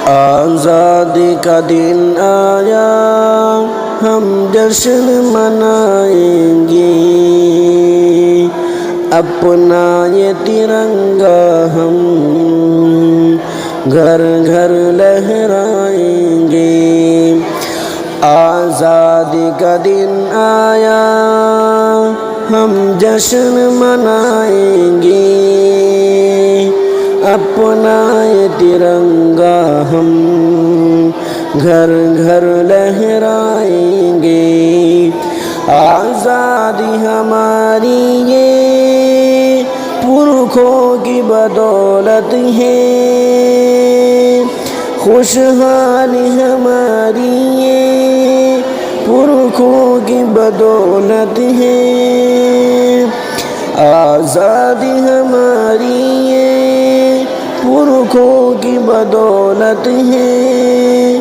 آزادی کا دن آیا ہم جشن منائیں گے، اپنا یہ ترنگا ہم گھر گھر لہرائیں گے۔ آزادی کا دن آیا ہم جشن منائیں گے، اپنا یہ ترنگا ہم گھر گھر لہرائیں گے۔ آزادی ہماری یہ پرکھوں کی بدولت ہے، خوشحالی ہماری یہ پرکھوں کی بدولت ہے۔ آزادی ہماری یہ پرکھوں کی بدولت ہے،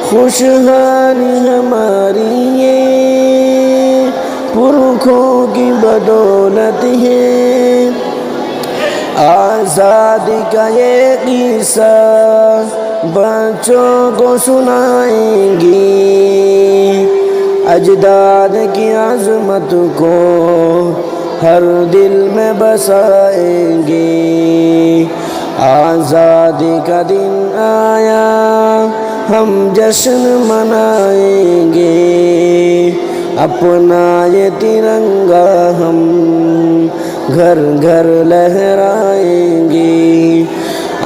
خوشحالی ہماری یہ پرکھوں کی بدولت ہے۔ آزادی کا یہ قصہ بچوں کو سنائیں گے، اجداد کی عظمت کو ہر دل میں بسائیں گے۔ آزادی کا دن آیا ہم جشن منائیں گے، اپنا یہ ترنگا ہم گھر گھر لہرائیں گے۔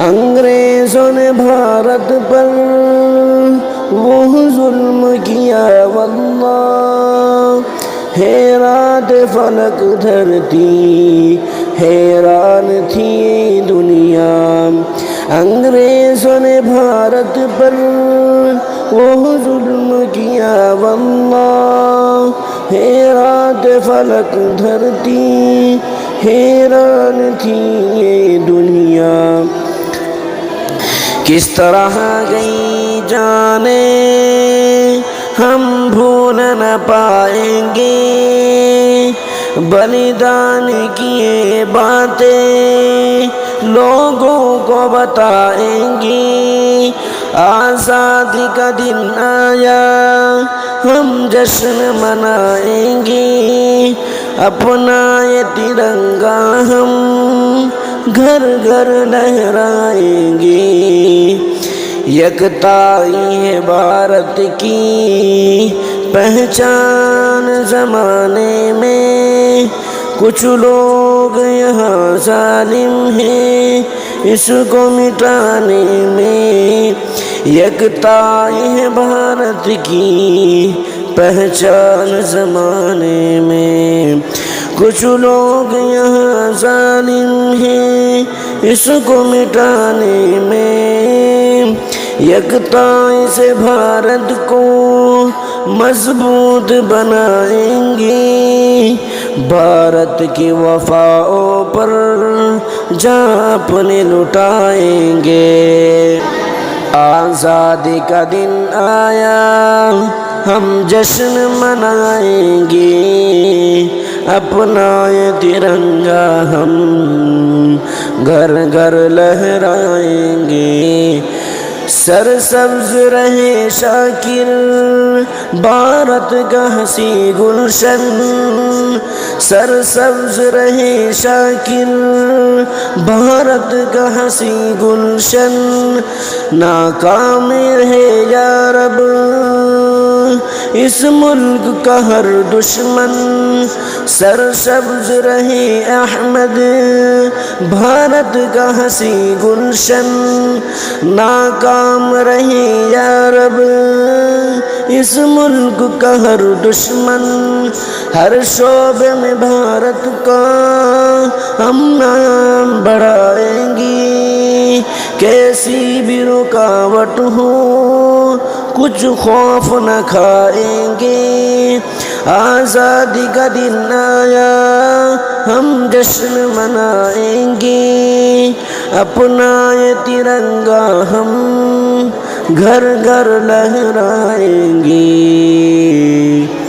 انگریزوں نے بھارت پر وہ ظلم کیا واللہ، حیران فلک دھرتی حیران تھی دنیا۔ انگریزوں نے بھارت پر وہ ظلم کیا واللہ، حیران فلک دھرتی حیران تھی یہ دنیا۔ کس طرح گئی جانے ہم بھول نہ پائیں گے، بلیدان کیے باتیں لوگوں کو بتائیں گے۔ آزادی کا دن آیا ہم جشن منائیں گے، اپنا یہ ترنگا ہم گھر گھر لہرائیں گے۔ یکتائی ہے بھارت کی پہچان زمانے میں، کچھ لوگ یہاں ظالم ہیں اس کو مٹانے میں۔ یکتائی ہے بھارت کی پہچان زمانے میں، کچھ لوگ یہاں ظالم ہیں اس کو مٹانے میں۔ یکتائی سے بھارت کو مضبوط بنائیں گے، بھارت کی وفاؤں پر جان اپنے لٹائیں گے۔ آزادی کا دن آیا ہم جشن منائیں گے، اپنا یہ ترنگا ہم گھر گھر لہرائیں گے۔ سرسبز رہے شاکر بھارت کا حسین گلشن، سرسبز رہے شاکر بھارت کا حسین گلشن، ناکام رہے یا رب اس ملک کا ہر دشمن، سرسبز رہے احمد بھارت کا حسین گلشن، ناکام رہے یا رب اس ملک کا ہر دشمن۔ ہر شعبے میں بھارت کا ہم نام بڑھائیں گے، کیسی بھی رکاوٹ ہو کچھ خوف نہ کھائیں گے۔ آزادی کا دن آیا ہم جشن منائیں گے، اپنا یہ ترنگا ہم گھر گھر لہرائیں گے۔